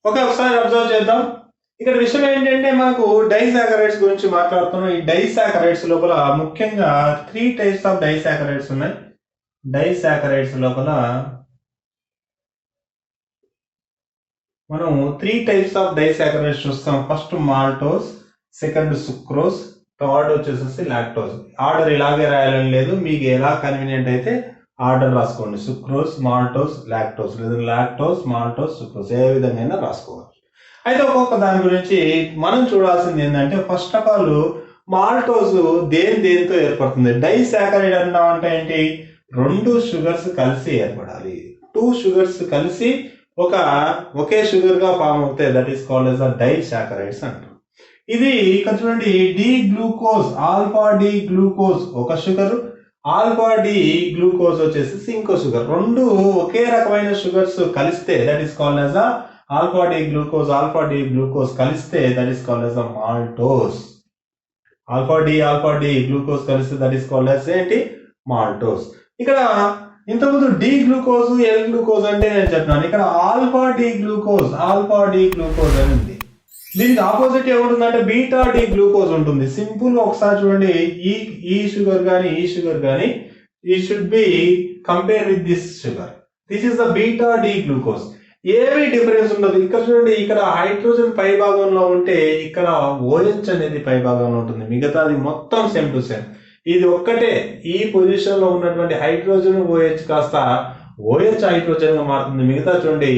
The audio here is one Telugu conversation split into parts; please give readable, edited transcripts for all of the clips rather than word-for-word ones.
ఓకే, ఒకసారి అబ్జర్వ్ చేద్దాం. ఇక్కడ విషయం ఏంటంటే మనకు డైసాకరైడ్స్ గురించి మాట్లాడుతున్నాం. ఈ డైసాకరైడ్స్ లోపల ముఖ్యంగా 3 టైప్స్ ఆఫ్ డైసాకరైడ్స్ ఉన్నాయి. డైసాకరైడ్స్ లోపల మనం 3 టైప్స్ ఆఫ్ డైసాకరైడ్స్ చూస్తాం. First maltose, second sucrose, third వచ్చేసి లాక్టోజ్. ఆర్డర్ ఇలాగే రాయాలని లేదు, మీకు ఎలా కన్వీనియంట్ అయితే ఆర్డర్ రాసుకోండి. సుక్రోజ్, మాల్టోస్, లాక్టోస్, లేదా లాక్టోస్, మాల్టోస్, సుక్రోజ్, ఏ విధంగా రాసుకోవాలి. అయితే ఒక్కొక్క దాని గురించి మనం చూడాల్సింది ఏంటంటే, ఫస్ట్ ఆఫ్ ఆల్ మాల్టోస్ దేనితో ఏర్పడుతుంది? డైసాకరైడ్ అన్నామంటే ఏంటి? 2 షుగర్స్ కలిసి ఏర్పడాలి. 2 షుగర్స్ కలిసి ఒకే షుగర్ గా ఫామ్ అవుతాయి. That is called as disaccharides అంటారు. ఇది ఇక్కడ చూడండి, D glucose, alpha D glucose ఒక షుగర్, ఆల్ఫా డి గ్లూకోజ్ వచ్చేసి ఇంకో షుగర్. 2 ఒకే రకమైన షుగర్స్ కలిస్తే that is called as alpha D glucose కలిస్తే that is called as maltose. Alpha D glucose కలిస్తే దట్ ఈస్ కాల్డ్ ఎస్ ఏంటి? మాల్టోస్. ఇక్కడ ఇంతకుముందు డి గ్లూకోజ్, ఎల్ గ్లూకోజ్ అంటే నేను చెప్పినాను. ఇక్కడ ఆల్ఫా డి గ్లూకోజ్ అని ఉంది. దీనికి ఆపోజిట్ ఏముంటుందంటే బీటా డి గ్లూకోజ్ ఉంటుంది. సింపుల్ గా ఒకసారి చూడండి, ఈ షుగర్ కానీ ఈ should be compare with this sugar. This is the beta D glucose. ఏమీ డిఫరెన్స్ ఉండదు. ఇక్కడ చూడండి, ఇక్కడ హైడ్రోజన్ పై భాగంలో ఉంటే ఇక్కడ OH అనేది పై భాగంలో ఉంటుంది. మిగతాది మొత్తం సేమ్ టు సేమ్. ఇది ఒక్కటే ఈ పొజిషన్ లో ఉన్నటువంటి హైడ్రోజన్ OH కాస్త OH హైడ్రోజన్ గా మారుతుంది. మిగతా చూడండి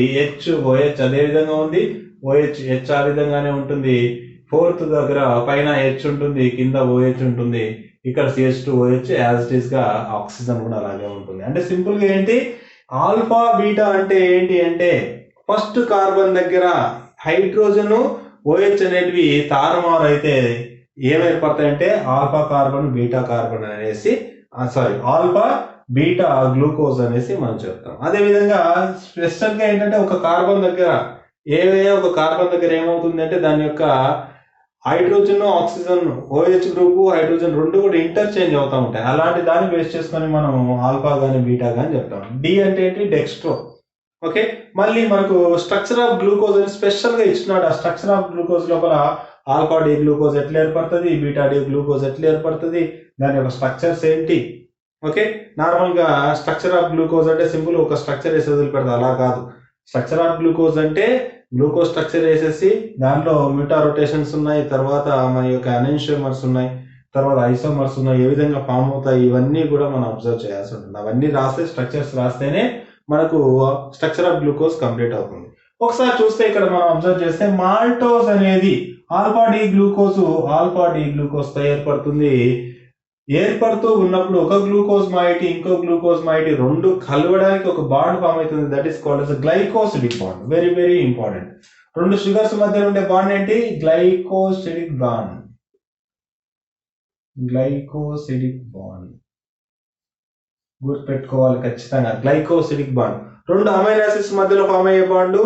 HOH అదే విధంగా ఉంది, OH ఆ విధంగానే ఉంటుంది. 4th దగ్గర పైన H ఉంటుంది, కింద OH ఉంటుంది. ఇక్కడ CH2OH యాజ్ ఇట్ ఈస్ గా ఆక్సిజన్ కూడా అలాగే ఉంటుంది. అంటే సింపుల్ గా ఏంటి, ఆల్ఫా బీటా అంటే ఏంటి అంటే ఫస్ట్ కార్బన్ దగ్గర హైడ్రోజన్ OH అనేటివి తారుమారు అయితే ఏమైపడతాయంటే ఆల్ఫా కార్బన్ బీటా కార్బన్ అనేసి ఆల్ఫా బీటా గ్లూకోజ్ అనేసి మనం చెప్తాం. అదే విధంగా స్పెషల్ గా ఏంటంటే ఒక కార్బన్ దగ్గర ఏమవుతుంది అంటే దాని యొక్క hydrogen oxygen OH group hydrogen 2 కూడా ఇంటర్చేంజ్ అవుతూ ఉంటాయి. అలాంటి దాన్ని బేస్ చేసుకొని మనం ఆల్ఫా గాని బీటా గాని చెప్తాం. డి అంటే ఏంటి? డెక్స్ట్రో. ఓకే, మళ్ళీ మనకు స్ట్రక్చర్ ఆఫ్ గ్లూకోజ్ అని స్పెషల్ గా ఇచ్చినాడు. ఆ స్ట్రక్చర్ ఆఫ్ గ్లూకోజ్ లోపల ఆల్ఫా డి గ్లూకోజ్ ఎట్లా ఏర్పడుతుంది, బీటా డి గ్లూకోజ్ ఎట్లా ఏర్పడుతుంది, దాని యొక్క స్ట్రక్చర్స్ ఏంటి. ఓకే, నార్మల్ గా స్ట్రక్చర్ ఆఫ్ గ్లూకోజ్ అంటే సింపుల్ ఒక స్ట్రక్చర్ వేసి వదిలిపెడతా, అలా కాదు. స్ట్రక్చర్ ఆఫ్ గ్లూకోజ్ అంటే గ్లూకోజ్ స్ట్రక్చర్ వేసేసి దాంట్లో మ్యూటా రొటేషన్స్ ఉన్నాయి, తర్వాత మన యొక్క అనెన్షియోమర్స్ ఉన్నాయి, తర్వాత ఐసోమర్స్ ఉన్నాయి, ఏ విధంగా ఫామ్ అవుతాయి ఇవన్నీ కూడా మనం అబ్జర్వ్ చేయాల్సి ఉంటుంది. అవన్నీ రాస్తే స్ట్రక్చర్స్ రాస్తేనే మనకు స్ట్రక్చర్ ఆఫ్ గ్లూకోజ్ కంప్లీట్ అవుతుంది. ఒకసారి చూస్తే ఇక్కడ మనం అబ్జర్వ్ చేస్తే మాల్టోస్ అనేది ఆల్ఫా డి గ్లూకోజ్ తో ఏర్పడుతూ ఉన్నప్పుడు ఒక గ్లూకోజ్ మాయిటీ ఇంకో గ్లూకోజ్ మాయిటీ 2 కలవడానికి ఒక బాండ్ ఫామ్ అవుతుంది. That is called as glycosidic bond. Very very important. 2 sugars మధ్య ఉండే బాండ్ ఏంటి? గ్లైకోసిడిక్ బాండ్ గుర్తుపెట్టుకోవాలి ఖచ్చితంగా. Glycosidic bond. 2 అమైనో యాసిడ్స్ మధ్యలో ఫామ్ అయ్యే బాండ్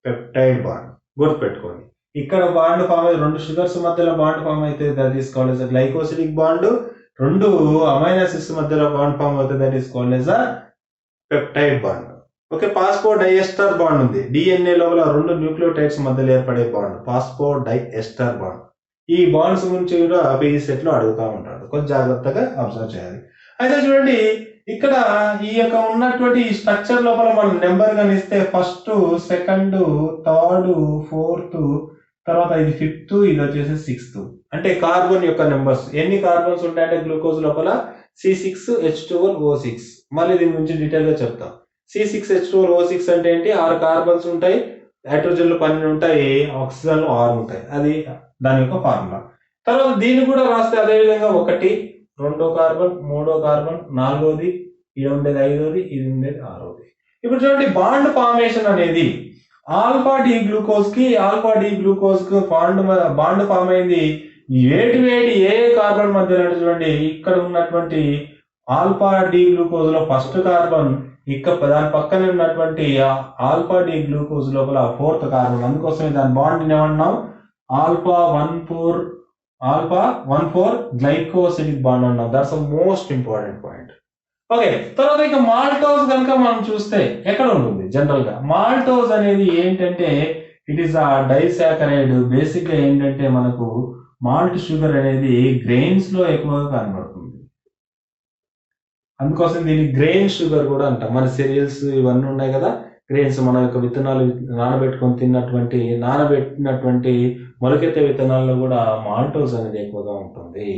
పెప్టైడ్ బాండ్. గుర్తుపెట్టుకోండి. ఇక్కడ బాండ్ ఫామ్ అయ్యే 2 షుగర్స్ మధ్యలో బాండ్ ఫామ్ అయితే that is called as glycosidic bond. 2 amino acids మధ్యలో బాండ్ ఫామ్ అవుతుంది, that is called as peptide bond. Okay, phosphodiester bond ఉంది. DNA లోపల 2 న్యూక్లియోటైడ్స్ మధ్యలో ఏర్పడే బాండ్ ఫాస్ఫోడైఎస్టర్ బాండ్. ఈ బాండ్స్ గురించి కూడా PE సెట్ లో అడుగుతా ఉంటాడు, కొంచెం జాగ్రత్తగా అబ్జర్వ్ చేయాలి. అయితే చూడండి, ఇక్కడ ఈ యొక్క ఉన్నటువంటి స్ట్రక్చర్ లోపల మనం నెంబర్ కనిస్తే ఫస్ట్, సెకండ్, థర్డ్, 4th, తర్వాత ఇది 5th, ఇది వచ్చేసి 6th. అంటే కార్బన్ యొక్క నెంబర్స్ ఎన్ని కార్బన్స్ ఉంటాయంటే గ్లూకోజ్ లోపల C6H12O6. మళ్ళీ దీని గురించి డీటెయిల్ గా చెప్తాం. C6H12O6 అంటే ఏంటి? 6 కార్బన్స్ ఉంటాయి, హైడ్రోజన్లు 12 ఉంటాయి, ఆక్సిజన్లు 6 ఉంటాయి. అది దాని యొక్క ఫార్ములా. తర్వాత దీన్ని కూడా రాస్తే అదే విధంగా 1, 2 కార్బన్, 3 కార్బన్, 4ది, ఇది ఉండేది 5ది, ఇది ఉండేది 6ది. ఇప్పుడు చూడండి, బాండ్ ఫార్మేషన్ అనేది ఆల్ఫా డి గ్లూకోజ్ కు బాండ్ ఫామ్ అయింది వేటి ఏ కార్బన్ మధ్యలో చూడండి. ఇక్కడ ఉన్నటువంటి ఆల్ఫా డి గ్లూకోజ్ లో ఫస్ట్ కార్బన్, ఇక్కడ దాని పక్కన ఉన్నటువంటి ఆల్ఫా డి గ్లూకోజ్ లోపల 4th కార్బన్. అందుకోసమే దాని బాండ్ ఏమన్నాం? ఆల్ఫా 1,4 గ్లైకోసిడిక్ బాండ్ అన్నాం. That's most important point. Okay, తర్వాత ఇక మాల్టోస్ కనుక మనం చూస్తే ఎక్కడ ఉంటుంది? జనరల్ గా మాల్టోస్ అనేది ఏంటంటే ఇట్ ఈస్ ఆ డైసాకరైడ్. బేసిక్ గా ఏంటంటే మనకు మాల్ట్ షుగర్ అనేది గ్రెయిన్స్ లో ఎక్కువగా కనబడుతుంది, అందుకోసం దీన్ని గ్రెయిన్ షుగర్ కూడా అంటాం. మన సిరియల్స్ ఇవన్నీ ఉన్నాయి కదా, గ్రెయిన్స్, మన యొక్క విత్తనాలు నానబెట్టుకొని నానబెట్టినటువంటి మొలకెత్తే విత్తనాల్లో కూడా మాల్టోస్ అనేది ఎక్కువగా ఉంటుంది.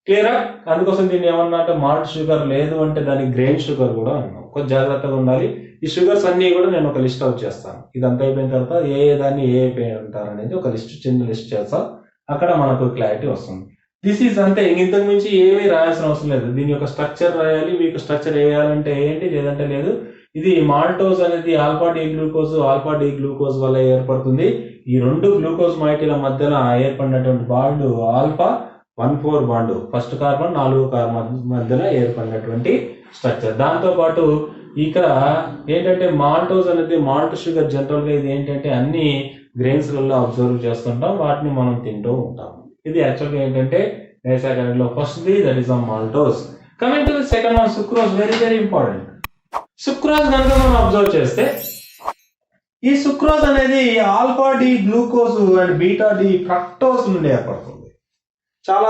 క్లియరా? అందుకోసం దీన్ని ఏమన్నా అంటే మాల్ట్ షుగర్, లేదు అంటే దానికి గ్రెయిన్ షుగర్ కూడా అన్నాం. కొంచెం జాగ్రత్తగా ఉండాలి. ఈ షుగర్స్ అన్ని కూడా నేను ఒక లిస్ట్ అవుట్ చేస్తాను. ఇదంతా అయిపోయిన తర్వాత ఏ దాన్ని ఏ పేరు అంటారు అనేది ఒక చిన్న లిస్ట్ చేస్తా, అక్కడ మనకు క్లారిటీ వస్తుంది. దిస్ ఈజ్ అంతే, ఇంతకు మించి ఏమీ రాయాల్సిన అవసరం లేదు. దీని యొక్క స్ట్రక్చర్ రాయాలి, మీకు స్ట్రక్చర్ వేయాలంటే ఏంటి, లేదంటే లేదు. ఇది మాల్టోస్ అనేది ఆల్ఫా డి గ్లూకోజ్ వల్ల ఏర్పడుతుంది. ఈ రెండు గ్లూకోజ్ మాయిటీల మధ్యలో ఏర్పడినటువంటి bond alpha 1,4 bond, first carbon 4 carbon మధ్యలో ఏర్పడినటువంటి స్ట్రక్చర్. దాంతో పాటు ఇక్కడ ఏంటంటే మాల్టోస్ అనేది మాల్ట్ షుగర్ జనరల్ గా ఇది ఏంటంటే అన్ని గ్రెయిన్స్ లలో అబ్జర్వ్ చేస్తుంటాం, వాటిని మనం తింటూ ఉంటాం. ఇది యాక్చువల్ గా ఏంటంటే డైసాకరైడ్ లో ఫస్ట్ ది, that is maltose. Coming to the second one, sucrose. Very important. Sucrose కనుక మనం అబ్జర్వ్ చేస్తే, ఈ సుక్రోజ్ అనేది alpha D glucose and beta D fructose నుండి ఏర్పడుతుంది.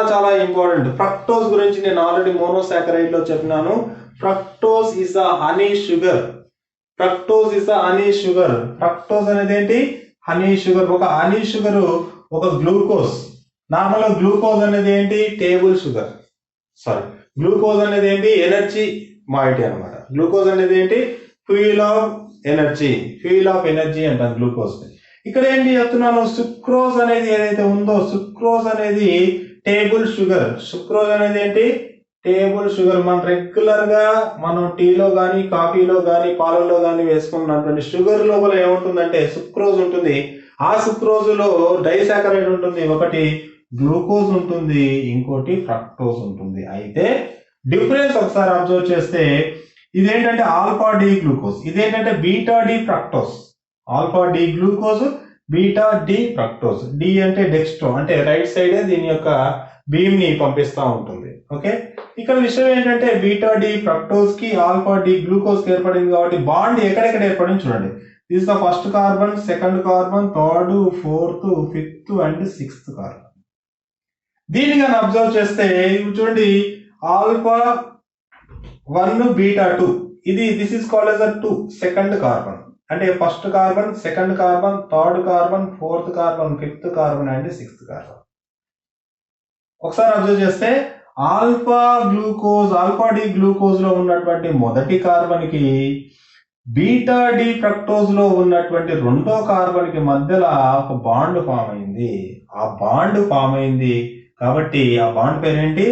చాలా ఇంపార్టెంట్. ఫ్రక్టోజ్ గురించి నేను ఆల్రెడీ మోనోసాకరైడ్ లో చెప్పినాను. Fructose is a honey sugar. Fructose అనేది ఏంటి? Honey sugar. ఒక హనీ షుగర్, ఒక గ్లూకోజ్. నార్మల్ గా గ్లూకోజ్ అనేది ఏంటి? Table sugar. గ్లూకోజ్ అనేది ఏంటి? ఎనర్జీ మాయిటీ అనమాట. గ్లూకోజ్ అనేది ఏంటి? ఫ్యూయల్ ఆఫ్ ఎనర్జీ అంటాం గ్లూకోజ్. ఇక్కడ ఏంటి చెప్తున్నాను, సుక్రోజ్ అనేది ఏదైతే ఉందో, సుక్రోజ్ అనేది టేబుల్ షుగర్. సుక్రోజ్ అనేది ఏంటి? Table sugar. మనం రెగ్యులర్ గా మనం టీలో గానీ, కాఫీలో గానీ, పాలల్లో గానీ వేసుకున్నటువంటి షుగర్ లోపల ఏముంటుందంటే సుక్రోజ్ ఉంటుంది. ఆ సుక్రోజ్ లో డైసాకరైడ్ ఉంటుంది, ఒకటి గ్లూకోజ్ ఉంటుంది, ఇంకోటి ఫ్రక్టోజ్ ఉంటుంది. అయితే డిఫరెన్స్ ఒకసారి అబ్జర్వ్ చేస్తే, ఇదేంటంటే ఆల్ఫా డి గ్లూకోజ్, ఇదేంటంటే beta D fructose. Alpha D glucose, beta D fructose. D అంటే డెక్స్ట్రో, అంటే రైట్ సైడ్ దీని యొక్క బీమ్ ని పంపిస్తూ ఉంటుంది. ఓకే, ఇక్కడ విషయం ఏంటంటే బీటా డి ఫ్రక్టోజ్ కి ఆల్ఫా డి గ్లూకోజ్ కి ఏర్పడింది కాబట్టి బాండ్ ఎక్కడెక్కడ ఏర్పడింది చూడండి. This the first carbon, second carbon, third, fourth, fifth and sixth carbon. దీన్ని కానీ అబ్జర్వ్ చేస్తే చూడండి, alpha 1 beta 2, this is called as a 2 second carbon. అంటే first carbon, second carbon, third carbon, fourth carbon, fifth carbon and sixth carbon. ఒకసారి అబ్జర్వ్ చేస్తే ఆల్ఫా డి గ్లూకోజ్ లో ఉన్నటువంటి మొదటి కార్బన్ కి, బీటా డి ఫ్రక్టోజ్ లో ఉన్నటువంటి రెండో కార్బన్ కి మధ్యలో ఒక బాండ్ ఫామ్ అయింది. కాబట్టి ఆ బాండ్ పేరేంటి?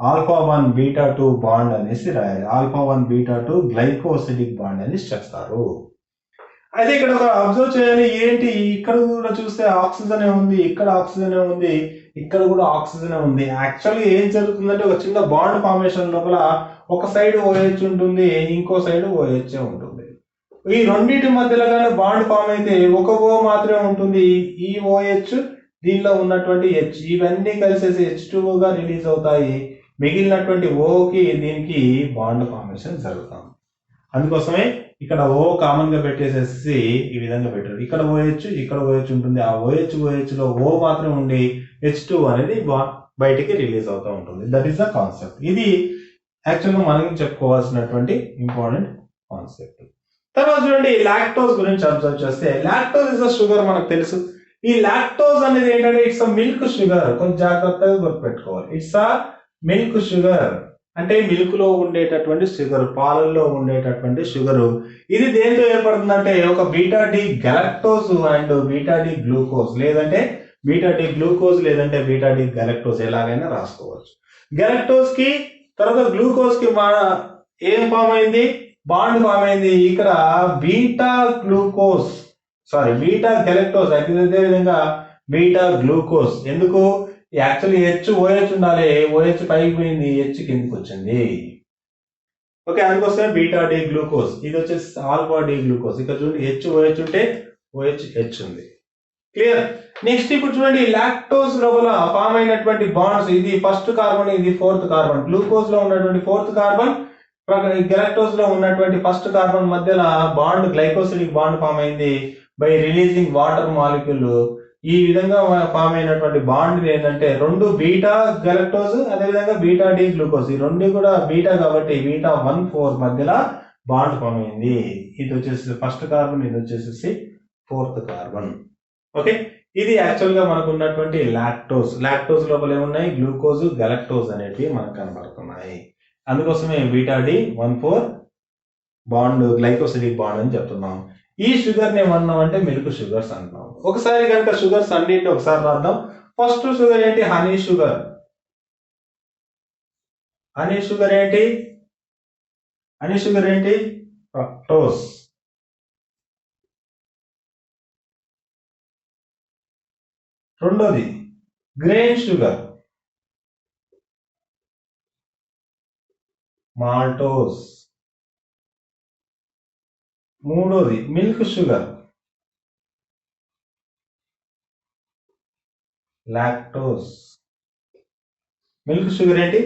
ఆల్ఫా 1 బీటా 2 బాండ్ అనేసి రాయాలి. ఆల్ఫా 1 బీటా 2 గ్లైకోసిడిక్ బాండ్ అనేసి చెప్తారు. అయితే ఇక్కడ ఒక అబ్జర్వ్ చేయాలి, ఏంటి ఇక్కడ కూడా చూస్తే ఆక్సిజన్ ఉంది, ఇక్కడ ఆక్సిజన్ ఉంది, ఇక్కడ కూడా ఆక్సిజన్ ఉంది. యాక్చువల్లీ ఏం జరుగుతుందంటే ఒక చిన్న బాండ్ ఫార్మేషన్ లోపల ఒక సైడ్ OH ఉంటుంది, ఇంకో సైడ్ OH ఉంటుంది. ఈ రెండింటి మధ్యలో కానీ బాండ్ ఫామ్ అయితే ఒక O మాత్రమే ఉంటుంది. ఈ OH, దీనిలో ఉన్నటువంటి H, ఇవన్నీ కలిసేసి H2O గా రిలీజ్ అవుతాయి. మిగిలినటువంటి ఓకి దీనికి బాండ్ ఫార్మేషన్ జరుగుతుంది. అందుకోసమే ఇక్కడ O కామన్ గా పెట్టేసేసి ఈ విధంగా పెట్టారు. ఇక్కడ OH ఉంటుంది. ఆ OH లో O మాత్రం ఉండి H2 అనేది బయటికి రిలీజ్ అవుతూ ఉంటుంది. That is the concept. ఇది యాక్చువల్గా మనం చెప్పుకోవాల్సినటువంటి ఇంపార్టెంట్ కాన్సెప్ట్. తర్వాత చూడండి, లాక్టోజ్ గురించి అబ్జర్వ్ చేస్తే, లాక్టోజ్ ఇస్ ద షుగర్ మనకు తెలుసు. ఈ లాక్టోజ్ అనేది ఏంటంటే ఇట్స్ అ మిల్క్ షుగర్. కొంచెం జాగ్రత్తగా గుర్తుపెట్టుకోవాలి. ఇట్స్ అ మిల్క్ షుగర్, అంటే మిల్క్ లో ఉండేటటువంటి షుగర్, పాలల్లో ఉండేటటువంటి షుగర్. ఇది దేంతో ఏర్పడుతుందంటే ఒక beta D galactose and beta D glucose, లేదంటే బీటా డి గ్లూకోజ్ లేదంటే బీటా డి గెలక్టోజ్, ఎలాగైనా రాసుకోవచ్చు. గెలక్టోజ్ కి తర్వాత గ్లూకోజ్ కి ఏం ఫామ్ అయింది? బాండ్ ఫామ్ అయింది. ఇక్కడ బీటా గెలక్టోజ్, అదే విధంగా బీటా గ్లూకోజ్. ఎందుకు? యాక్చువల్లీ OH ఉండాలి, OH పైకి పోయింది, H కిందకి వచ్చింది. ఓకే, అందుకోసమే బీటా డి గ్లూకోజ్. ఇది వచ్చేసి ఆల్ఫా డి గ్లూకోజ్. ఇక్కడ చూడండి, OH ఉంటే H ఉంది. క్లియర్? నెక్స్ట్ ఇప్పుడు చూడండి, లాక్టోజ్ లోపల ఫామ్ అయినటువంటి బాండ్స్, ఇది ఫస్ట్ కార్బన్, ఇది ఫోర్త్ కార్బన్. గ్లూకోజ్ లో ఉన్నటువంటి ఫోర్త్ కార్బన్, గెలక్టోజ్ లో ఉన్నటువంటి ఫస్ట్ కార్బన్ మధ్యలో బాండ్, గ్లైకోసిడిక్ బాండ్ ఫామ్ అయింది. By releasing water molecule. ఈ విధంగా ఫామ్ అయినటువంటి బాండ్ ఏంటంటే రెండు బీటా గలక్టోజ్, అదేవిధంగా బీటా డి గ్లూకోజ్, ఈ రెండు కూడా బీటా కాబట్టి బీటా 1,4 మధ్యలో బాండ్ ఫామ్ అయింది. ఇది వచ్చేసి ఫస్ట్ కార్బన్, ఇది వచ్చేసి ఫోర్త్ కార్బన్. ఓకే, ఇది యాక్చువల్ గా మనకు ఉన్నటువంటి లాక్టోజ్. లాక్టోజ్ లోపల ఏమున్నాయి, గ్లూకోజ్, గలక్టోజ్ అనేటివి మనకు కనబడుతున్నాయి. అందుకోసమే beta D 1,4 bond glycosidic bond అని చెప్తున్నాం. ఈ షుగర్ ని ఏమన్నాం అంటే మిల్క్ షుగర్స్ అంటున్నాం. ఒకసారి కనుక షుగర్స్ అన్నింటినీ ఒకసారి రాద్దాం. ఫస్ట్ షుగర్ ఏంటి, హనీ షుగర్. హనీ షుగర్ ఏంటి, హనీ షుగర్ ఏంటి, ఫ్రక్టోస్. రెండోది గ్రెయిన్ షుగర్, మాల్టోస్. మూడోది milk sugar, lactose. Milk sugar ఏంటి,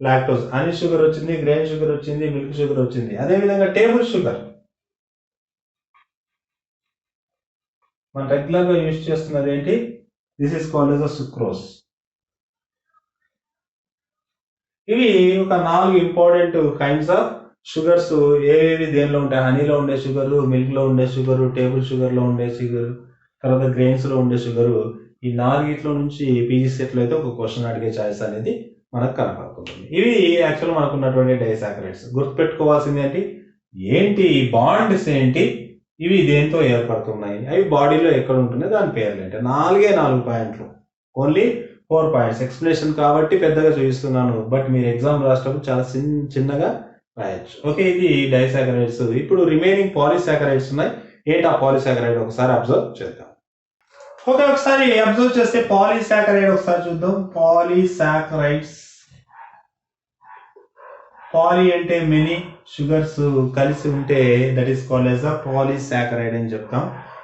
లాక్టోస్. హనీ షుగర్ వచ్చింది, గ్రెయిన్ షుగర్ వచ్చింది, మిల్క్ షుగర్ వచ్చింది. అదేవిధంగా టేబుల్ షుగర్ మనం రెగ్యులర్ గా యూజ్ చేస్తున్నది ఏంటి, this is called as sucrose. ఇవి ఒక 4 ఇంపార్టెంట్ కైండ్స్ ఆఫ్ షుగర్స్. ఏవేవి దేనిలో ఉంటాయి, హనీలో ఉండే షుగరు, మిల్క్ లో ఉండే షుగరు, టేబుల్ షుగర్ లో ఉండే షుగర్, తర్వాత గ్రెయిన్స్ లో ఉండే షుగరు. ఈ 4 నుంచి పీజీ సెట్ లో అయితే ఒక క్వశ్చన్ అడిగే ఛాయిస్ అనేది మనకు కనపడుతుంది. ఇవి యాక్చువల్ మనకు ఉన్నటువంటి డైసాకరైడ్స్. గుర్తుపెట్టుకోవాల్సింది ఏంటి ఈ బాండ్స్ ఏంటి, ఇవి దేంతో ఏర్పడుతున్నాయి, అవి బాడీలో ఎక్కడ ఉంటున్నాయి, దాని పేర్లు ఏంటి. 4 పాయింట్లు, ఓన్లీ 4 పాయింట్స్. ఎక్స్ప్లెనేషన్ కాబట్టి పెద్దగా చూపిస్తున్నాను, బట్ మీరు ఎగ్జామ్ రాసేటప్పుడు చాలా చిన్నగా రాయొచ్చు. ఓకే, ఇది డైసాకరైడ్స్. ఇప్పుడు రిమైనింగ్ పాలీసాకరైడ్స్ ఉన్నాయి. ఏంటి ఆ పాలీసాకరైడ్ ఒకసారి అబ్జర్వ్ చేద్దాం. ఓకే, ఒకసారి అబ్జర్వ్ చేస్తే పాలీసాకరైడ్ ఒకసారి చూద్దాం. పాలీసాకరైడ్స్, పాలీ అంటే మెనీ, షుగర్స్ కలిసి ఉంటే that is called as a polysaccharide అని చెప్తాం.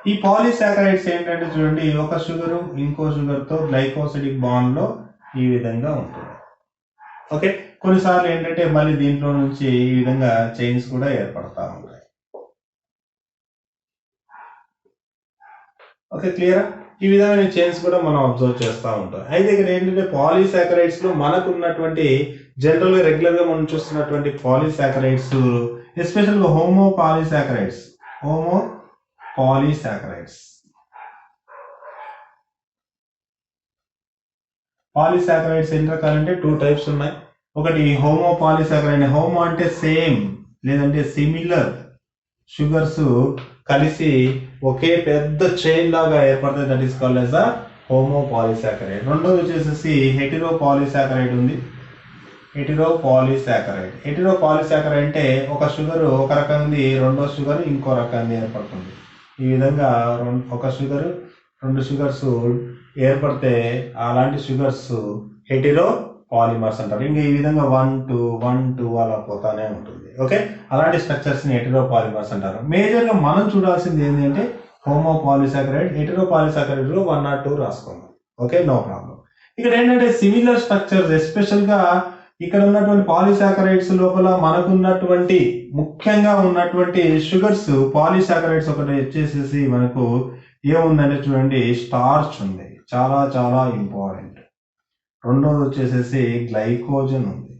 ఈ పాలీసాకరైడ్స్ ఏంటంటే చూడండి, ఒక షుగరు ఇంకో షుగర్ తో గ్లైకోసిడిక్ బాండ్ లో ఈ విధంగా ఉంటుంది. ఓకే, కొన్నిసార్లు ఏంటంటే మళ్ళీ దీంట్లో నుంచి ఈ విధంగా చైన్స్ కూడా ఏర్పడతా ఉంటాయి. ఓకే, క్లియరా? ఈ విధమైన చైన్స్ కూడా మనం అబ్జర్వ్ చేస్తూ ఉంటాం. అయితే ఇక్కడ ఏంటంటే పాలీసాకరైడ్స్ లో మనకు ఉన్నటువంటి జనరల్ గా రెగ్యులర్ గా మనం చూస్తున్నటువంటి పాలీసాకరైడ్స్, ఎస్పెషల్ గా హోమో పాలీసాకరైడ్స్. పాలీసాకరైడ్స్ ఎన్ని రకాలంటే 2 టైప్స్ ఉన్నాయి. ఒకటి హోమో పాలీసాకరైడ్. హోమో అంటే సేమ్ లేదంటే సిమిలర్ షుగర్స్ కలిసి ఒకే పెద్ద చైన్ లాగా ఏర్పడుతుంది, that is called as a homo polysaccharide. రెండోది వచ్చేసి హెటిరో పాలీసాకరైడ్ ఉంది. హెటిరో పాలీసాకరైడ్ అంటే ఒక షుగర్ ఒక రకంది, రెండో షుగర్ ఇంకో రకంది ఏర్పడుతుంది. ఈ విధంగా ఒక షుగర్ 2 షుగర్స్ ఏర్పడితే అలాంటి షుగర్స్ హెటిరో పాలిమర్స్ అంటారు. ఇంకా ఈ విధంగా 1 2 అలా పోతానే ఉంటుంది. ఓకే, అలాంటి స్ట్రక్చర్స్ ని హెటిరో పాలిమర్స్ అంటారు. మేజర్ గా మనం చూడాల్సింది ఏంటంటే హోమో పాలీసాకరైడ్. హెటిరో పాలీసాకరైడ్ లో 1 or 2 రాసుకుందాం. Okay, no problem. ఇక్కడ ఏంటంటే సిమిలర్ స్ట్రక్చర్స్, ఎస్పెషల్ గా ఇక్కడ ఉన్నటువంటి పాలీసాకరైడ్స్ లోపల మనకున్నటువంటి ముఖ్యంగా ఉన్నటువంటి షుగర్స్ పాలీసాకరైడ్స్ ఒకటి వచ్చేసేసి మనకు ఏముందంటే చూడండి, స్టార్చ్ ఉంది, చాలా చాలా ఇంపార్టెంట్. రెండోది వచ్చేసేసి గ్లైకోజన్ ఉంది.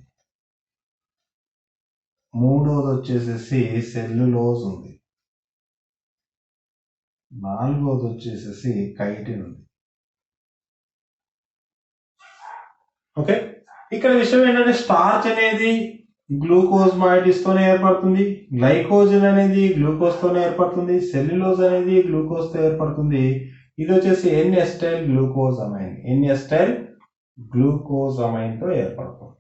మూడోది వచ్చేసేసి సెల్యులోజ్ ఉంది. నాలుగోది వచ్చేసేసి కైటిన్ ఉంది. ఓకే, ఇక్కడ విషయం ఏంటంటే స్టార్చ్ అనేది గ్లూకోజ్ మాయిటీస్ తోనే ఏర్పడుతుంది, గ్లైకోజన్ అనేది గ్లూకోజ్ తోనే ఏర్పడుతుంది, సెల్యులోజ్ అనేది గ్లూకోజ్ తో ఏర్పడుతుంది. ఇది వచ్చేసి ఎన్-ఎస్టైల్ గ్లూకోజమైన్ తో ఏర్పడుతుంది.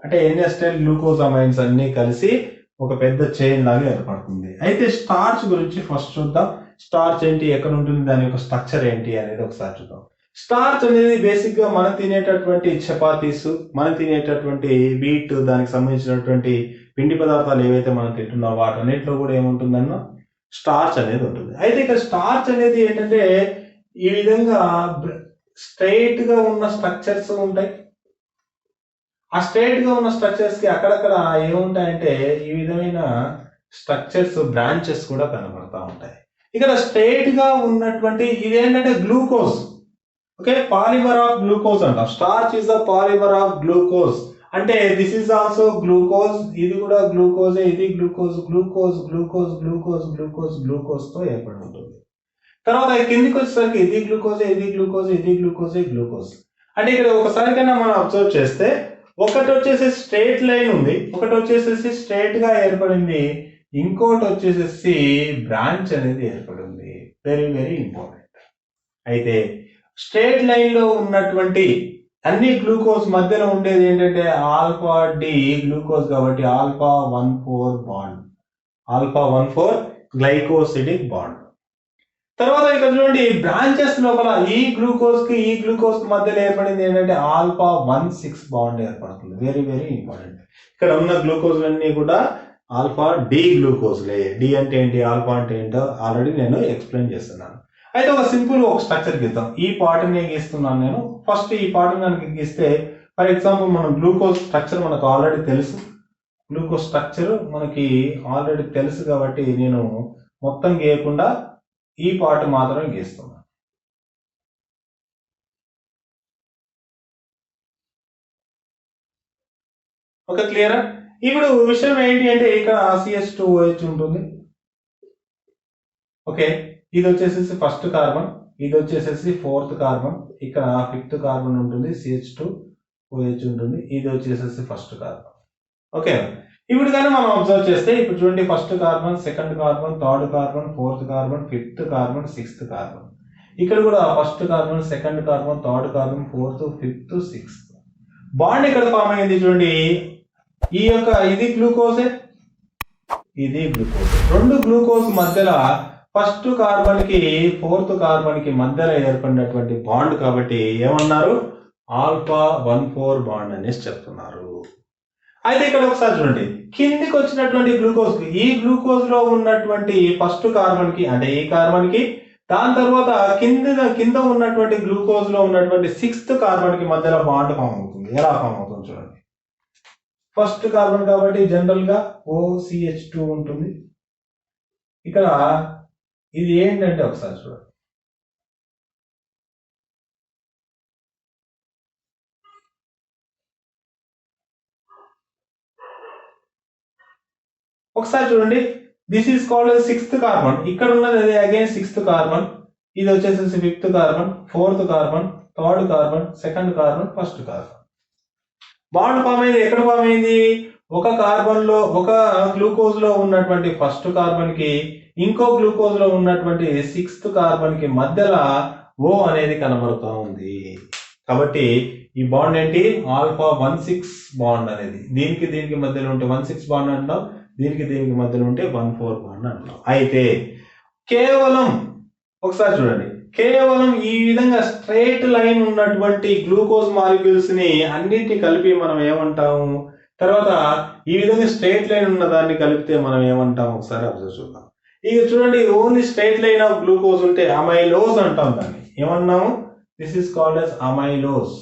అంటే ఎన్-ఎస్టైల్ గ్లూకోజమైన్స్ అన్ని కలిసి ఒక పెద్ద చైన్ లాగా ఏర్పడుతుంది. అయితే స్టార్చ్ గురించి ఫస్ట్ చూద్దాం. స్టార్చ్ ఏంటి, ఎక్కడ ఉంటుంది, దాని యొక్క స్ట్రక్చర్ ఏంటి అనేది ఒకసారి చూద్దాం. స్టార్చ్ అనేది బేసిక్ గా మనం తినేటటువంటి చపాతీస్, మనం తినేటటువంటి వీట్, దానికి సంబంధించినటువంటి పిండి పదార్థాలు ఏవైతే మనం తింటున్నామో వాటన్నిటిలో కూడా ఏముంటుందన్న స్టార్చ్ అనేది ఉంటుంది. అయితే ఇక్కడ స్టార్చ్ అనేది ఏంటంటే ఈ విధంగా స్ట్రైట్ గా ఉన్న స్ట్రక్చర్స్ ఉంటాయి. ఆ స్ట్రైట్ గా ఉన్న స్ట్రక్చర్స్ కి అక్కడక్కడ ఏముంటాయంటే ఈ విధమైన స్ట్రక్చర్స్, బ్రాంచెస్ కూడా కనబడతా ఉంటాయి. ఇక్కడ స్ట్రైట్ గా ఉన్నటువంటి ఇదేంటంటే glucose. Okay, polymer of glucose అంటాం. Starch is the polymer of glucose. అంటే దిస్ ఈజ్ ఆల్సో గ్లూకోజ్, ఇది కూడా గ్లూకోజే, ఇది glucose, glucose glucose glucose glucose glucose తో ఏర్పడి ఉంటుంది. తర్వాత కిందికి వచ్చేసరికి ఇది గ్లూకోజే, ఇది గ్లూకోజ్, ఇది గ్లూకోజే, గ్లూకోజ్. అంటే ఇక్కడ ఒకసారి కన్నా మనం అబ్జర్వ్ చేస్తే ఒకటి వచ్చేసి స్ట్రైట్ లైన్ ఉంది, ఒకటి వచ్చేసేసి స్ట్రైట్ గా ఏర్పడింది, ఇంకోటి వచ్చేసేసి బ్రాంచ్ అనేది ఏర్పడింది. Very very important. అయితే స్ట్రైట్ లైన్ లో ఉన్నటువంటి అన్ని గ్లూకోజ్ మధ్యలో ఉండేది ఏంటంటే ఆల్ఫా డి గ్లూకోజ్ కాబట్టి alpha 1,4 bond, alpha 1,4 glycosidic bond. తర్వాత ఇక్కడ చూడండి బ్రాంచెస్ లోపల ఈ గ్లూకోజ్ కి మధ్యలో ఏర్పడింది ఏంటంటే ఆల్ఫా 1,6 బాండ్ ఏర్పడుతుంది. Very very important. ఇక్కడ ఉన్న గ్లూకోజ్ అన్ని కూడా ఆల్ఫా డి గ్లూకోజ్లే. డి అంటే ఏంటి, ఆల్ఫా అంటే ఏంటో ఆల్రెడీ నేను ఎక్స్ప్లెయిన్ చేస్తున్నాను. అయితే ఒక సింపుల్ ఒక స్ట్రక్చర్ గీద్దాం. ఈ పార్ట్ని గీస్తున్నాను నేను. ఫస్ట్ ఈ పార్ట్ని కనుక గీస్తే ఫర్ ఎగ్జాంపుల్ మనం గ్లూకోజ్ స్ట్రక్చర్ మనకు ఆల్రెడీ తెలుసు, గ్లూకోజ్ స్ట్రక్చర్ మనకి ఆల్రెడీ తెలుసు కాబట్టి నేను మొత్తం గీయకుండా ఈ పార్ట్ మాత్రమే గీస్తున్నాను. ఓకే, క్లియరా? ఇప్పుడు విషయం ఏంటి అంటే ఇక్కడ CH2OH ఉంటుంది. ఓకే, ఇది వచ్చేసేసి ఫస్ట్ కార్బన్, ఇది వచ్చేసేసి ఫోర్త్ కార్బన్, ఇక్కడ ఫిఫ్త్ కార్బన్ ఉంటుంది, CH2OH ఉంటుంది, ఇది వచ్చేసేసి ఫస్ట్ కార్బన్. ఓకే, ఇప్పుడు కానీ మనం అబ్జర్వ్ చేస్తే ఇప్పుడు చూడండి first carbon, second carbon, third carbon, fourth carbon, fifth carbon, sixth carbon. ఇక్కడ కూడా first carbon, second carbon, third carbon, fourth, fifth, sixth. Bond ఇక్కడ ఫామ్ అయింది చూడండి. ఈ యొక్క ఇది గ్లూకోజే, ఇది గ్లూకోజ్. రెండు గ్లూకోజ్ మధ్యలో ఫస్ట్ కార్బన్ కి ఫోర్త్ కార్బన్ కి మధ్యలో ఏర్పడినటువంటి బాండ్ కాబట్టి ఏమన్నారు, ఆల్ఫా 1,4 బాండ్ అనేసి చెప్తున్నారు. అయితే ఇక్కడ ఒకసారి చూడండి కిందికి వచ్చినటువంటి గ్లూకోజ్ కి ఈ గ్లూకోజ్ లో ఉన్నటువంటి ఫస్ట్ కార్బన్ కి అంటే ఈ కార్బన్ కి, దాని తర్వాత కింద ఉన్నటువంటి గ్లూకోజ్ లో ఉన్నటువంటి సిక్స్త్ కార్బన్ కి మధ్యలో బాండ్ ఫామ్ అవుతుంది. ఎలా ఫామ్ అవుతుంది చూడండి. ఫస్ట్ కార్బన్ కాబట్టి జనరల్ గా OCH2 ఉంటుంది. ఇక్కడ ఇది ఏంటంటే ఒకసారి చూడండి, ఒకసారి చూడండి. This is called sixth carbon. ఇక్కడ ఉన్నది అది అగైన్ సిక్స్త్ కార్బన్, ఇది వచ్చేసి fifth carbon, fourth carbon, third carbon, second carbon, first carbon. Bond form అయింది. ఎక్కడ ఫామ్ అయింది, ఒక కార్బన్ లో ఒక గ్లూకోజ్ లో ఉన్నటువంటి ఫస్ట్ కార్బన్ కి ఇంకో గ్లూకోజ్ లో ఉన్నటువంటి సిక్స్త్ కార్బన్ కి మధ్యలో O అనేది కనబడుతూ ఉంది. కాబట్టి ఈ బాండ్ ఏంటి, ఆల్ఫా 1,6 బాండ్ అనేది. దీనికి మధ్యలో ఉంటే 1,6 బాండ్ అంటాం, దీనికి మధ్యలో ఉంటే 1,4 బాండ్ అంటాం. అయితే కేవలం ఒకసారి చూడండి, కేవలం ఈ విధంగా స్ట్రైట్ లైన్ ఉన్నటువంటి గ్లూకోజ్ మాలిక్యూల్స్ ని అన్నిటిని కలిపి మనం ఏమంటాము, తర్వాత ఈ విధంగా స్ట్రైట్ లైన్ ఉన్న దాన్ని కలిపితే మనం ఏమంటాము ఒకసారి అబ్జర్వ్ చూద్దాం. ఇక చూడండి only straight line of glucose ఉంటే అమైలోజ్ అంటాం. దాన్ని ఏమన్నాము, this is called as amylose.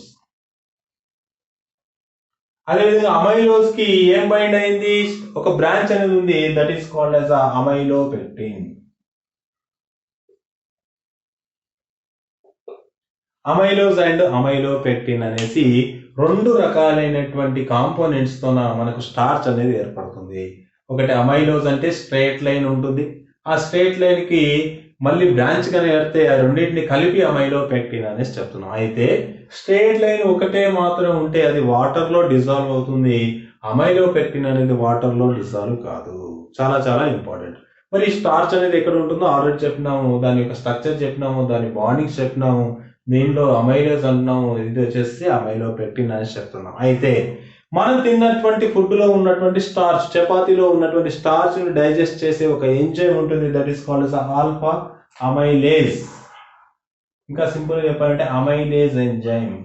అదేవిధంగా అమైలోజ్ కి ఏం బైండ్ అయింది, ఒక బ్రాంచ్ అనేది ఉంది, that is called as amylopectin. Amylose and amylopectin అనేసి రెండు రకాలైనటువంటి కాంపోనెంట్స్ తో మనకు స్టార్చ్ అనేది ఏర్పడుతుంది. ఒకటి అమైలోజ్ అంటే స్ట్రైట్ లైన్ ఉంటుంది, ఆ స్ట్రైట్ లైన్ కి మళ్ళీ బ్రాంచ్ గా ఏర్తే ఆ రెండింటిని కలిపి అమైలోపెక్టిన్ అనేసి చెప్తున్నాం. అయితే స్ట్రైట్ లైన్ ఒకటే మాత్రం ఉంటే అది వాటర్ లో డిజాల్వ్ అవుతుంది, అమైలోపెక్టిన్ అనేది వాటర్ లో డిజాల్వ్ కాదు. చాలా చాలా ఇంపార్టెంట్. మరి స్టార్చ్ అనేది ఎక్కడ ఉంటుందో ఆల్రెడీ చెప్పినాము, దాని యొక్క స్ట్రక్చర్ చెప్పినాము, దాని బాండింగ్స్ చెప్పినాము, దీనిలో అమైలోజ్ అంటున్నాము, ఇది వచ్చేసి అమైలోపెక్టిన్ అనేసి చెప్తున్నాం. అయితే మనం తిన్నటువంటి ఫుడ్ లో ఉన్నటువంటి స్టార్చ్, చపాతీలో ఉన్నటువంటి స్టార్చ్ ని డైజెస్ట్ చేసే ఒక ఎంజైమ్ ఉంటుంది, that is called alpha amylase. ఇంకా సింపుల్ చెప్పాలంటే అమైలేజ్ ఎంజైమ్.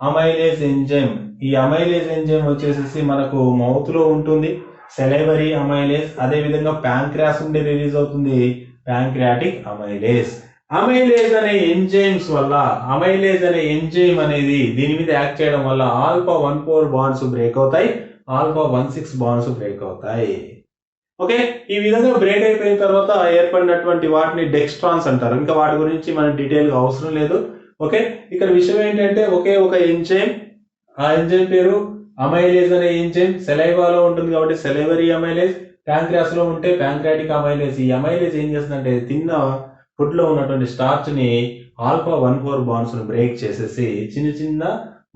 అమైలేజ్ ఎంజైమ్, ఈ అమైలేజ్ ఎంజైమ్ వచ్చేసి మనకు మౌత్ లో ఉంటుంది, సెలైవరీ అమైలేజ్. అదే విధంగా ప్యాంక్రియాస్ నుండి రిలీజ్ అవుతుంది, ప్యాంక్రియాటిక్ అమైలేజ్. అమైలేజ్ అనే ఎంజైమ్స్ వల్ల, అమైలేజ్ అనే ఎంజైమ్ అనేది దీని మీద యాక్ట్ చేయడం వల్ల ఆల్ఫా 1,4 బాండ్స్ బ్రేక్ అవుతాయి, ఆల్ఫా 1,6 బాండ్స్ బ్రేక్ అవుతాయి. ఓకే, ఈ విధంగా బ్రేక్ అయిపోయిన తర్వాత ఏర్పడినటువంటి వాటిని డెక్స్ట్రాన్స్ అంటారు. ఇంకా వాటి గురించి మన డీటెయిల్ గా అవసరం లేదు. ఓకే, ఇక్కడ విషయం ఏంటంటే ఒకే ఒక ఎంజైమ్, ఆ ఎంజైమ్ పేరు అమైలేజ్ అనే ఎంజైమ్. సెలైవాలో ఉంటుంది కాబట్టి సెలైవరీ అమైలేజ్, ప్యాంక్రియాస్ లో ఉంటే ప్యాంక్రియాటిక్ అమైలేజ్. ఈ అమైలేజ్ ఏం చేస్తుందంటే తిన్న ఫుడ్ లో ఉన్నటువంటి స్టార్చ్ ని ఆల్ఫా 1,4 బాండ్స్ ను బ్రేక్ చేసేసి చిన్న చిన్న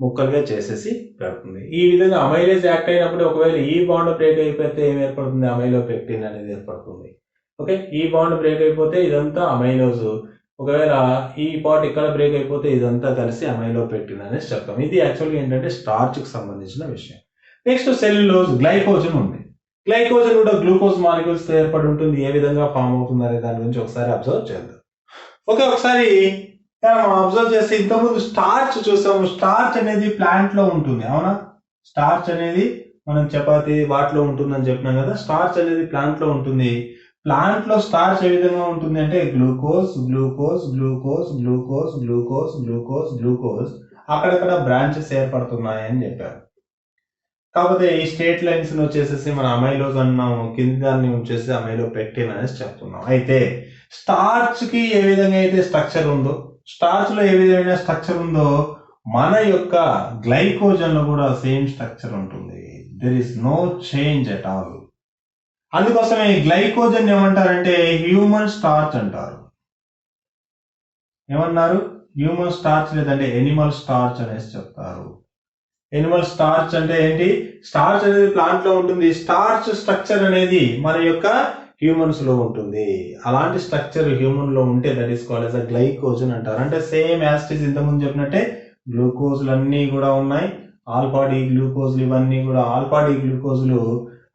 ముక్కలుగా చేసేసి పెడుతుంది. ఈ విధంగా అమైలేజ్ యాక్ట్ అయినప్పుడు ఒకవేళ ఈ బాండ్ బ్రేక్ అయిపోతే ఏం ఏర్పడుతుంది? అమైలోపెక్టిన్ అనేది ఏర్పడుతుంది. ఓకే, ఈ బాండ్ బ్రేక్ అయిపోతే ఇదంతా అమైలోజ్. ఒకవేళ ఈ పార్ట్ ఇక్కడ బ్రేక్ అయిపోతే ఇదంతా కలిసి అమైలోపెక్టిన్ అనేసి చెప్తాం. ఇది యాక్చువల్గా ఏంటంటే స్టార్చ్ కి సంబంధించిన విషయం. నెక్స్ట్ సెల్యులోజ్, గ్లైకోజన్ ఉంది. గ్లైకోజన్ కూడా గ్లూకోజ్ మాలిక్యూల్స్ తో ఏర్పడి ఉంటుంది. ఏ విధంగా ఫామ్ అవుతుంది అనే దాని గురించి ఒకసారి అబ్జర్వ్ చేద్దాం. ఓకే, ఒకసారి మనం అబ్జర్వ్ చేస్తే ఇంతకుముందు స్టార్చ్ చూసాము. స్టార్చ్ అనేది ప్లాంట్ లో ఉంటుంది, అవునా? స్టార్చ్ అనేది మనం చపాతి వాటిలో ఉంటుందని చెప్పినాం కదా. స్టార్చ్ అనేది ప్లాంట్ లో ఉంటుంది. ప్లాంట్ లో స్టార్చ్ ఏ విధంగా ఉంటుంది అంటే glucose glucose glucose glucose glucose glucose glucose అక్కడక్కడ బ్రాంచెస్ ఏర్పడుతున్నాయి అని చెప్పారు. కాకపోతే ఈ స్ట్రేట్ లైన్స్ వచ్చేసేసి మన అమైలోజ్ అన్నాము, కింద దాన్ని వచ్చేసి అమైలోపెక్టిన్ అనేసి చెప్తున్నాం. అయితే స్టార్చ్ కి ఏ విధంగా అయితే స్ట్రక్చర్ ఉందో, స్టార్చ్ లో ఏ విధమైన స్ట్రక్చర్ ఉందో మన యొక్క గ్లైకోజన్ లో కూడా సేమ్ స్ట్రక్చర్ ఉంటుంది. There is no change at all. అందుకోసమే గ్లైకోజన్ ఏమంటారంటే హ్యూమన్ స్టార్చ్ అంటారు. ఏమన్నారు? హ్యూమన్ స్టార్చ్ లేదంటే ఎనిమల్ స్టార్చ్ అనేసి చెప్తారు. ఎనిమల్ స్టార్చ్ అంటే ఏంటి? స్టార్చ్ అనేది ప్లాంట్ లో ఉంటుంది. స్టార్చ్ స్ట్రక్చర్ అనేది మన యొక్క హ్యూమన్స్ లో ఉంటుంది. అలాంటి స్ట్రక్చర్ హ్యూమన్ లో ఉంటే that is called yes a glycogen అంటారు. అంటే సేమ్ యాస్టిస్ ఇంతకుముందు చెప్పినట్టే గ్లూకోజ్లు అన్నీ కూడా ఉన్నాయి. ఆల్ఫా డి గ్లూకోజ్లు ఇవన్నీ కూడా ఆల్ఫా డి గ్లూకోజ్లు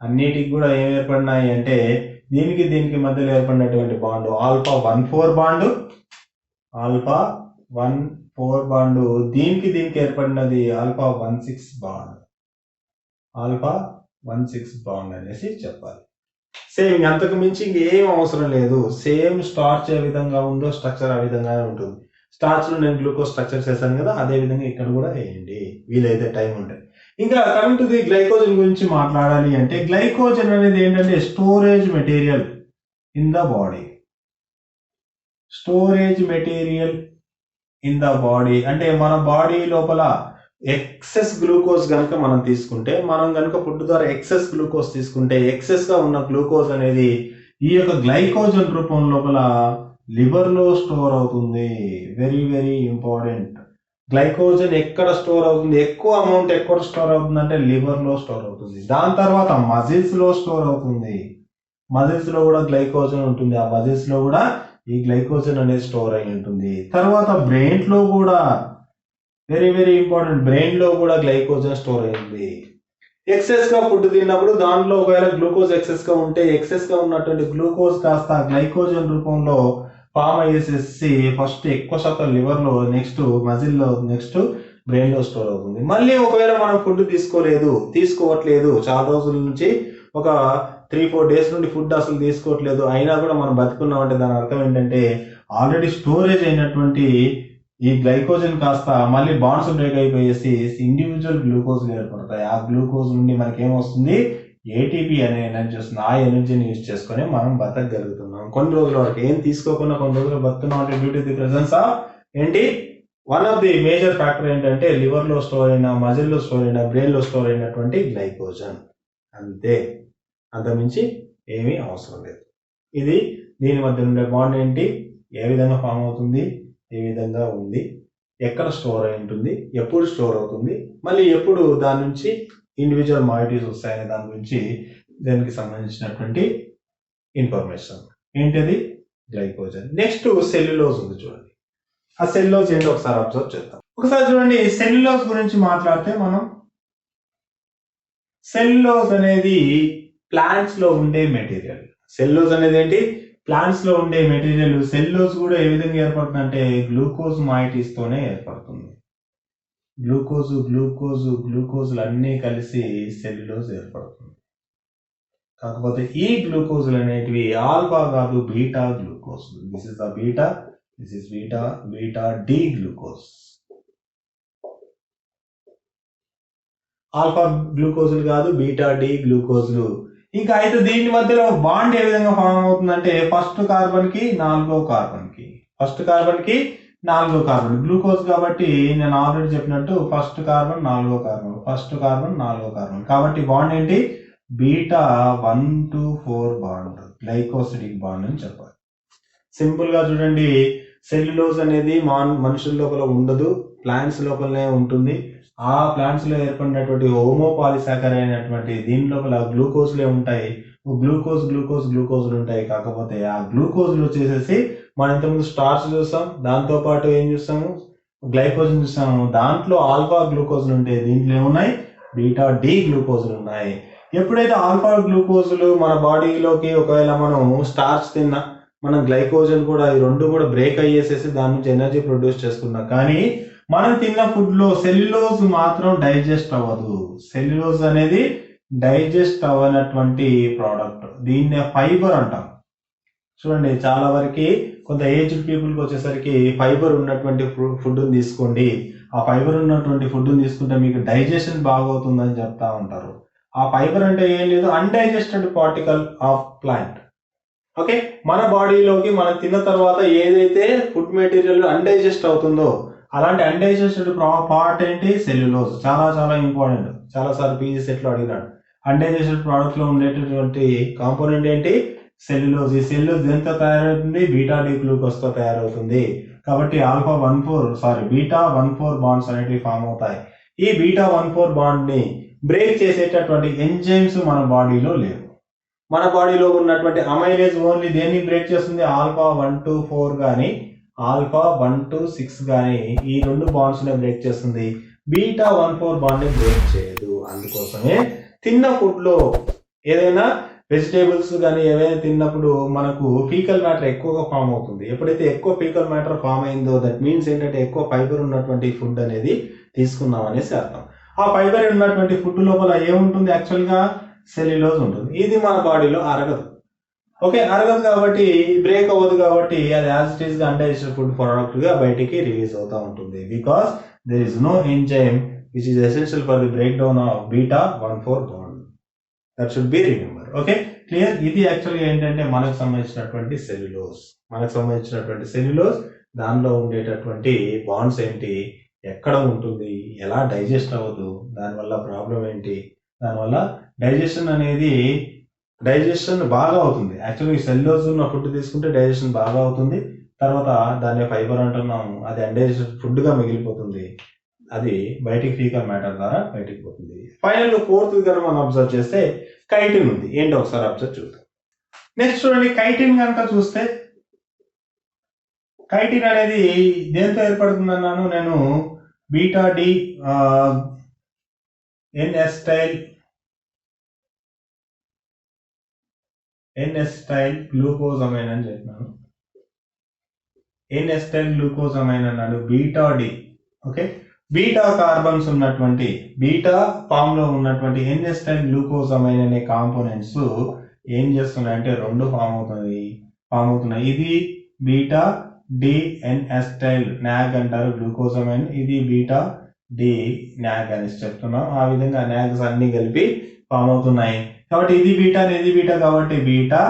అన్నిటికి కూడా ఏం ఏర్పడినాయి అంటే దీనికి దీనికి మధ్యలో ఏర్పడినటువంటి bond alpha 1,4 bond, alpha 1,4 bond, దీనికి దీనికి ఏర్పడినది ఆల్ఫా 1,6 బాండ్, ఆల్ఫా 1,6 బాండ్ అనేసి చెప్పాలి. సేమ్, అంతకు మించి ఇంకేం అవసరం లేదు. సేమ్ స్టార్చ్ ఏ విధంగా ఉందో స్ట్రక్చర్ ఆ విధంగానే ఉంటుంది. స్టార్చ్ లో నేను గ్లూకోజ్ స్ట్రక్చర్ చేశాను కదా, అదే విధంగా ఇక్కడ కూడా వేయండి వీలైతే టైం ఉంటే. ఇంకా కమింగ్ టు ది గ్లైకోజన్ గురించి మాట్లాడాలి అంటే గ్లైకోజన్ అనేది ఏంటంటే storage material in the body. Storage material in the body అంటే మన బాడీ లోపల ఎక్సెస్ గ్లూకోజ్ కనుక మనం తీసుకుంటే, మనం కనుక ఫుడ్ ద్వారా ఎక్సెస్ గ్లూకోజ్ తీసుకుంటే ఎక్సెస్ గా ఉన్న గ్లూకోజ్ అనేది ఈ యొక్క గ్లైకోజన్ రూపం లోపల లివర్ లో స్టోర్ అవుతుంది. Very very important. గ్లైకోజన్ ఎక్కడ స్టోర్ అవుతుంది? ఎక్కువ అమౌంట్ ఎక్కడ స్టోర్ అవుతుంది అంటే లివర్ లో స్టోర్ అవుతుంది. దాని తర్వాత మజిల్స్ లో స్టోర్ అవుతుంది. మజిల్స్ లో కూడా గ్లైకోజన్ ఉంటుంది. ఆ మజిల్స్ లో కూడా ఈ గ్లైకోజన్ అనేది స్టోర్ అయి ఉంటుంది. తర్వాత బ్రెయిన్ లో కూడా వెరీ వెరీ ఇంపార్టెంట్, బ్రెయిన్ లో కూడా గ్లైకోజన్ స్టోర్ అయింది. ఎక్సెస్ గా ఫుడ్ తిన్నప్పుడు దాంట్లో ఒకవేళ గ్లూకోజ్ ఎక్సెస్ గా ఉంటే ఎక్సెస్ గా ఉన్నటువంటి గ్లూకోజ్ కాస్త గ్లైకోజన్ రూపంలో ఫామ్ అయ్యేసేసి ఫస్ట్ ఎక్కువ శాతం లివర్ లో, నెక్స్ట్ మజిల్ లో, నెక్స్ట్ బ్రెయిన్ లో స్టోర్ అవుతుంది. మళ్ళీ ఒకవేళ మనం ఫుడ్ తీసుకోవట్లేదు చాలా రోజుల నుంచి, ఒక 3-4 డేస్ నుండి ఫుడ్ అసలు తీసుకోవట్లేదు, అయినా కూడా మనం బతుకున్నాం అంటే దాని అర్థం ఏంటంటే ఆల్రెడీ స్టోరేజ్ అయినటువంటి ఈ గ్లైకోజన్ కాస్త మళ్ళీ బాండ్స్ బ్రేక్ అయిపోయేసి ఇండివిజువల్ గ్లూకోజ్ ఏర్పడతాయి. ఆ గ్లూకోజ్ నుండి మనకి ఏమొస్తుంది? ఏటీపీ అనే ఎనర్జీ వస్తుంది. ఆ ఎనర్జీని యూజ్ చేసుకొని మనం బతకగలుగుతున్నాం. కొన్ని రోజుల వరకు ఏం తీసుకోకుండా కొన్ని రోజులు బతుకున్నాం అంటే due to the presence of ఏంటి? One of the major factor ఏంటంటే లివర్ లో స్టోర్ అయిన, మజిల్ లో స్టోర్ అయిన, బ్రెయిన్ లో స్టోర్ అయినటువంటి గ్లైకోజన్. అంతే, అంతమించి ఏమీ అవసరం లేదు. ఇది దీని మధ్య ఉండే బాండ్ ఏంటి, ఏ విధంగా ఫామ్ అవుతుంది, ఏ విధంగా ఉంది, ఎక్కడ స్టోర్ అయి ఉంటుంది, ఎప్పుడు స్టోర్ అవుతుంది, మళ్ళీ ఎప్పుడు దాని నుంచి ఇండివిజువల్ మాలిక్యూల్స్ వస్తాయనే దాని గురించి దానికి సంబంధించినటువంటి ఇన్ఫర్మేషన్ ఏంటిది? గ్లైకోజన్. నెక్స్ట్ సెల్యులోజ్ ఉంది చూడండి. ఆ సెల్యులోజ్ ఏంటో ఒకసారి అబ్జర్వ్ చేద్దాం. ఒకసారి చూడండి, సెల్యులోజ్ గురించి మాట్లాడితే మనం సెల్యులోజ్ అనేది ప్లాంట్స్ లో ఉండే మెటీరియల్. సెల్యులోజ్ అనేది ఏంటి? ప్లాంట్స్ లో ఉండే మెటీరియల్. సెల్యులోజ్ కూడా ఏ విధంగా ఏర్పడుతుంది అంటే గ్లూకోజ్ మాయిటీస్ తోనే ఏర్పడుతుంది. గ్లూకోజులు అన్నీ కలిసి సెల్యులోజ్ ఏర్పడుతుంది. కాకపోతే ఈ గ్లూకోజులు అనేటివి ఆల్ఫా కాదు, beta glucose. This is the beta, this is beta D glucose. Alpha గ్లూకోజులు కాదు, బీటా డి గ్లూకోజులు. ఇంకా అయితే దీని మధ్యలో బాండ్ ఏ విధంగా ఫామ్ అవుతుందంటే ఫస్ట్ కార్బన్ కి నాలుగో కార్బన్ గ్లూకోజ్ కాబట్టి నేను ఆల్రెడీ చెప్పినట్టు ఫస్ట్ కార్బన్ నాలుగో కార్బన్ కాబట్టి బాండ్ ఏంటి బీటా 1,2,4 బాండ్ గ్లైకోసిడిక్ బాండ్ అని చెప్పాలి. సింపుల్ గా చూడండి, సెల్యులోజ్ అనేది మనుషుల లోపల ఉండదు, ప్లాంట్స్ లోపలనే ఉంటుంది. ఆ ప్లాంట్స్ లో ఏర్పడినటువంటి హోమోపాలిసాకరైడ్ అయినటువంటి దీని లోపల గ్లూకోజ్లే ఉంటాయి. గ్లూకోజ్లు ఉంటాయి. కాకపోతే ఆ గ్లూకోజ్లు వచ్చేసేసి మనం ఇంతకుముందు స్టార్చ్ చూస్తాం, దాంతో పాటు ఏం చూస్తాము, గ్లైకోజన్ చూస్తాము. దాంట్లో ఆల్ఫా గ్లూకోజ్లు ఉంటాయి, దీంట్లో ఏమున్నాయి, బీటా డి గ్లూకోజ్లు ఉన్నాయి. ఎప్పుడైతే ఆల్ఫా గ్లూకోజ్లు మన బాడీలోకి ఒకవేళ మనం స్టార్చ్ తిన్నా, మనం గ్లైకోజన్ కూడా ఈ రెండు కూడా బ్రేక్ అయ్యేసేసి దాని నుంచి ఎనర్జీ ప్రొడ్యూస్ చేసుకున్నాం. కానీ మనం తిన్న ఫుడ్ లో సెల్యులోజ్ మాత్రం డైజెస్ట్ అవ్వదు. సెల్యులోజ్ అనేది డైజెస్ట్ అవ్వనటువంటి ప్రోడక్ట్, దీన్నే ఫైబర్ అంటాం. చూడండి, చాలా వరకు కొంత ఏజ్డ్ పీపుల్కి వచ్చేసరికి ఫైబర్ ఉన్నటువంటి ఫుడ్ తీసుకోండి, ఆ ఫైబర్ ఉన్నటువంటి ఫుడ్ తీసుకుంటే మీకు డైజెషన్ బాగవుతుందని చెప్తా ఉంటారు. ఆ ఫైబర్ అంటే ఏం లేదు, undigested particle of plant. Okay, మన బాడీలోకి మనం తిన్న తర్వాత ఏదైతే ఫుడ్ మెటీరియల్ అన్డైజెస్ట్ అవుతుందో అలాంటి అన్డైజెస్టెడ్ పార్ట్ ఏంటి, సెల్యులోజ్. చాలా చాలా ఇంపార్టెంట్, చాలా సార్లు పీజీ సెట్లో అడిగినాడు. అన్డైజెస్టెడ్ ప్రోడక్ట్ లో ఉండేటటువంటి కాంపోనెంట్ ఏంటి, సెల్యులోజ్. ఈ సెల్యులోజ్ దేంతో తయారవుతుంది, బీటా డి గ్లూకోజ్ తో తయారవుతుంది. కాబట్టి బీటా 1,4 బాండ్స్ అనేటివి ఫామ్ అవుతాయి. ఈ బీటా 1,4 బాండ్ ని బ్రేక్ చేసేటటువంటి ఎంజైమ్స్ మన బాడీలో లేవు. మన బాడీలో ఉన్నటువంటి అమైలేజ్ ఓన్లీ దేన్ని బ్రేక్ చేస్తుంది, ఆల్ఫా 1,2,4 కానీ ఆల్ఫా 1,2,6 కానీ ఈ రెండు బాండ్స్ ని బ్రేక్ చేస్తుంది. బీటా 1,4 బాండ్ ని బ్రేక్ చేయదు. అందుకోసమే తిన్న ఫుడ్ లో ఏదైనా వెజిటేబుల్స్ కానీ ఏవైనా తిన్నప్పుడు మనకు ఫీకల్ మ్యాటర్ ఎక్కువగా ఫామ్ అవుతుంది. ఎప్పుడైతే ఎక్కువ ఫీకల్ మ్యాటర్ ఫామ్ అయిందో దట్ మీన్స్ ఏంటంటే ఎక్కువ ఫైబర్ ఉన్నటువంటి ఫుడ్ అనేది తీసుకున్నాం అనేసి అర్థం. ఆ ఫైబర్ ఉన్నటువంటి ఫుడ్ లోపల ఏముంటుంది, యాక్చువల్ గా సెల్యులోజ్ ఉంటుంది. ఇది మన బాడీలో అరగదు. ఓకే, అరగదు కాబట్టి బ్రేక్ అవ్వదు, కాబట్టి అది యాజ్ ఇట్ ఈస్ గా అన్డైజెస్టెడ్ ఫుడ్ ప్రోడక్ట్ గా బయటికి రిలీజ్ అవుతూ ఉంటుంది. Because there is no enzyme which is essential for the break down of beta 1,4 bond. That should be remember. Okay, clear. ఇది యాక్చువల్గా ఏంటంటే మనకు సంబంధించినటువంటి సెల్యులోజ్. దానిలో ఉండేటటువంటి బాండ్స్ ఏంటి, ఎక్కడ ఉంటుంది, ఎలా డైజెస్ట్ అవ్వదు, దానివల్ల ప్రాబ్లం ఏంటి, దానివల్ల డైజెషన్ బాగా అవుతుంది. యాక్చువల్గా ఈ సెల్యులోజ్ ఉన్న ఫుడ్ తీసుకుంటే డైజెషన్ బాగా అవుతుంది. తర్వాత దాన్ని ఫైబర్ అంటున్నాము, అది అన్డైజెస్టెడ్ ఫుడ్ గా మిగిలిపోతుంది. అది బయటికి ఫీకల్ మ్యాటర్ ద్వారా బయటికి పోతుంది. ఫైనల్ ఫోర్త్ కనుక మనం అబ్జర్వ్ చేస్తే కైటిన్ ఉంది. ఏంటో ఒకసారి అబ్జర్వ్ చూద్దాం. నెక్స్ట్ చూడండి, కైటిన్ కనుక చూస్తే కైటిన్ అనేది దేంతో ఏర్పడుతుంది అన్నాను నేను, బీటా డి ఎన్-ఎసిటైల్ గ్లూకోజమైన్ అని చెప్పినాను. ఎన్-ఎసిటైల్ గ్లూకోజమైన్ అన్నాడు, beta D. Okay, beta carbons ఉన్నటువంటి బీటా ఫామ్ లో ఉన్నటువంటి ఎన్-ఎసిటైల్ గ్లూకోజమైన్ అనే కాంపోనెంట్స్ ఏం చేస్తున్నాయంటే రెండు ఫామ్ అవుతున్నాయి. ఇది బీటా డి ఎన్-ఎసిటైల్ నాగ్ అంటారు గ్లూకోజమైన్, ఇది బీటా డి నాగ్ అని చెప్తున్నాం. ఆ విధంగా నాగ్స్ అన్ని కలిపి ఫామ్ అవుతున్నాయి. కాబట్టి ఇది బీటా కాబట్టి బీటా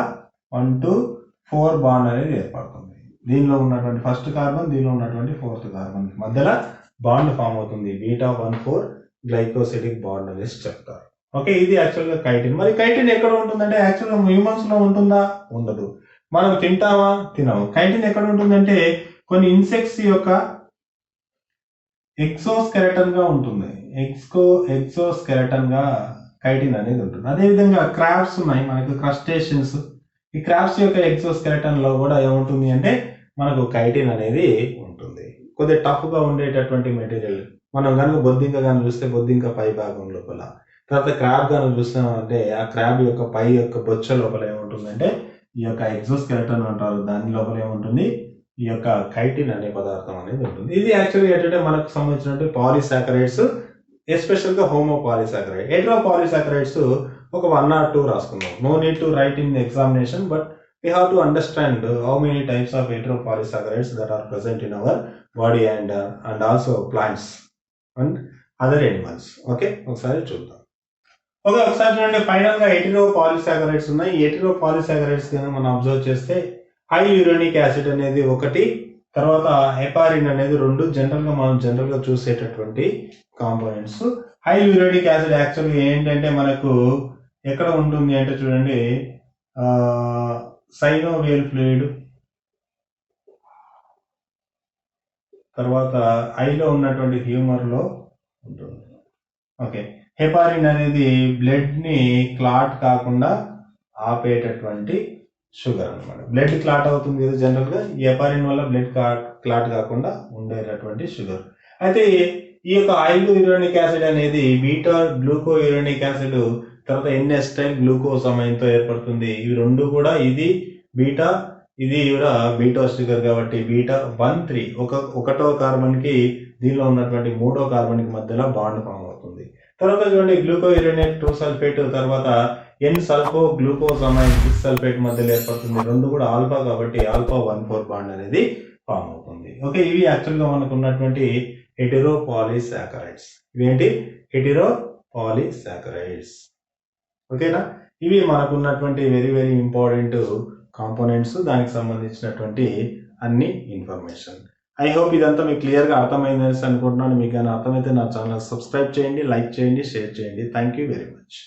1,2,4 బాండ్ అనేది ఏర్పడుతుంది. దీనిలో ఉన్నటువంటి ఫస్ట్ కార్బన్, దీనిలో ఉన్నటువంటి ఫోర్త్ కార్బన్ మధ్యలో బాండ్ ఫామ్ అవుతుంది. బీటా 1,4 గ్లైకోసిడిక్ బాండ్ అనేసి చెప్తారు. ఓకే, ఇది యాక్చువల్గా కైటిన్. మరి కైటిన్ ఎక్కడ ఉంటుందంటే యాక్చువల్గా హ్యూమన్స్ లో ఉంటుందా, ఉండదు. మనం తింటామా, తినము. కైటిన్ ఎక్కడ ఉంటుందంటే కొన్ని ఇన్సెక్ట్స్ యొక్క ఎక్సోస్కెలటన్ గా ఉంటుంది. ఎక్సోస్కెలటన్ గా కైటిన్ అనేది ఉంటుంది. అదేవిధంగా క్రాబ్స్ ఉన్నాయి, మనకు క్రస్టేషియన్స్. ఈ క్రాబ్స్ యొక్క ఎక్సోస్కెలటన్ లో కూడా ఏముంటుంది అంటే మనకు కైటిన్ అనేది ఉంటుంది. కొద్దిగా టఫ్ గా ఉండేటటువంటి మెటీరియల్. మనం కనుక బొద్దింక కానీ చూస్తే బొద్దింక పై భాగం లోపల, తర్వాత క్రాబ్ కానీ చూస్తున్నామంటే ఆ క్రాబ్ యొక్క పై యొక్క బొచ్చ లోపల ఏముంటుందంటే ఈ యొక్క ఎక్సోస్కెలటన్ అంటారు, దాని లోపల ఏముంటుంది, ఈ యొక్క కైటిన్ అనే పదార్థం అనేది ఉంటుంది. ఇది యాక్చువల్లీ ఏంటంటే మనకు సంబంధించినటువంటి పాలిసాకరైడ్స్, ఎస్పెషల్ గా హోమోపాలిసాకరైడ్. హెటరోపాలిసాకరైడ్స్ ఒక 1 or 2 రాసుకుందాం. No need to write in examination, but we have to understand how many types of heteropolysaccharides that are present in our body and also plants and other animals. Okay, ఒకసారి చూద్దాం. ఓకే, ఒకసారి చూడండి. ఫైనల్ గా హెటెరో పాలిసాకరైడ్స్ ఉన్నాయి. ఈ హెటెరో పాలిసాకరైడ్స్ కింద మనం అబ్జర్వ్ చేస్తే హై యూరోనిక్ యాసిడ్ అనేది ఒకటి, తర్వాత హెపారిన్ అనేది రెండు. జనరల్ గా చూసేటటువంటి కాంపోనెంట్స్. హై యూరోనిక్ యాసిడ్ యాక్చువల్గా ఏంటంటే మనకు ఎక్కడ ఉంటుంది అంటే చూడండి, సైనోవియల్ ఫ్లూయిడ్, తర్వాత ఐలో ఉన్నటువంటి హ్యూమర్ లో ఉంటుంది. ఓకే, హెపారిన్ అనేది బ్లడ్ ని క్లాట్ కాకుండా ఆపేటటువంటి షుగర్ అనమాట. బ్లడ్ క్లాట్ అవుతుంది కదా జనరల్ గా, ఈ హెపారిన్ వల్ల బ్లడ్ క్లాట్ కాకుండా ఉండేటటువంటి షుగర్. అయితే ఈ యొక్క ఐల్ యూరోనిక్ యాసిడ్ అనేది బీటా గ్లూకో యూరోనిక్ యాసిడ్, తర్వాత ఎన్ఎస్టైల్ గ్లూకోసమైన్తో ఏర్పడుతుంది. ఇవి రెండు కూడా ఇది బీటా, ఇది కూడా బీటా షుగర్ కాబట్టి బీటా 1,3 ఒకటో కార్బన్ కి దీనిలో ఉన్నటువంటి మూడో కార్బన్ కి మధ్యలో బాండ్ ఫామ్ అవుతుంది. తర్వాత చూడండి గ్లూకో యూరేనేట్ 2 సల్ఫేట్, తర్వాత ఎన్ సల్ఫో గ్లూకోసమైన్ 6 సల్ఫేట్ మధ్యలో ఏర్పడుతుంది. రెండు కూడా ఆల్ఫా కాబట్టి ఆల్ఫా 1,4 బాండ్ అనేది ఫామ్ అవుతుంది. ఓకే, ఇవి యాక్చువల్ గా మనకు ఉన్నటువంటి హెటెరో పాలిసాకరైడ్స్. ఇవేంటి? Hetero polysaccharides. ఓకేనా? ఇవి మనకు ఉన్నటువంటి వెరీ వెరీ ఇంపార్టెంట్ కాంపోనెంట్స్, దానికి సంబంధించినటువంటి అన్ని ఇన్ఫర్మేషన్. ఐ హోప్ ఇదంతా మీకు క్లియర్గా అర్థమైందని అనుకుంటున్నాను. మీకు కానీ అర్థమైతే నా ఛానల్ సబ్స్క్రైబ్ చేయండి, లైక్ చేయండి, షేర్ చేయండి. Thank you very much.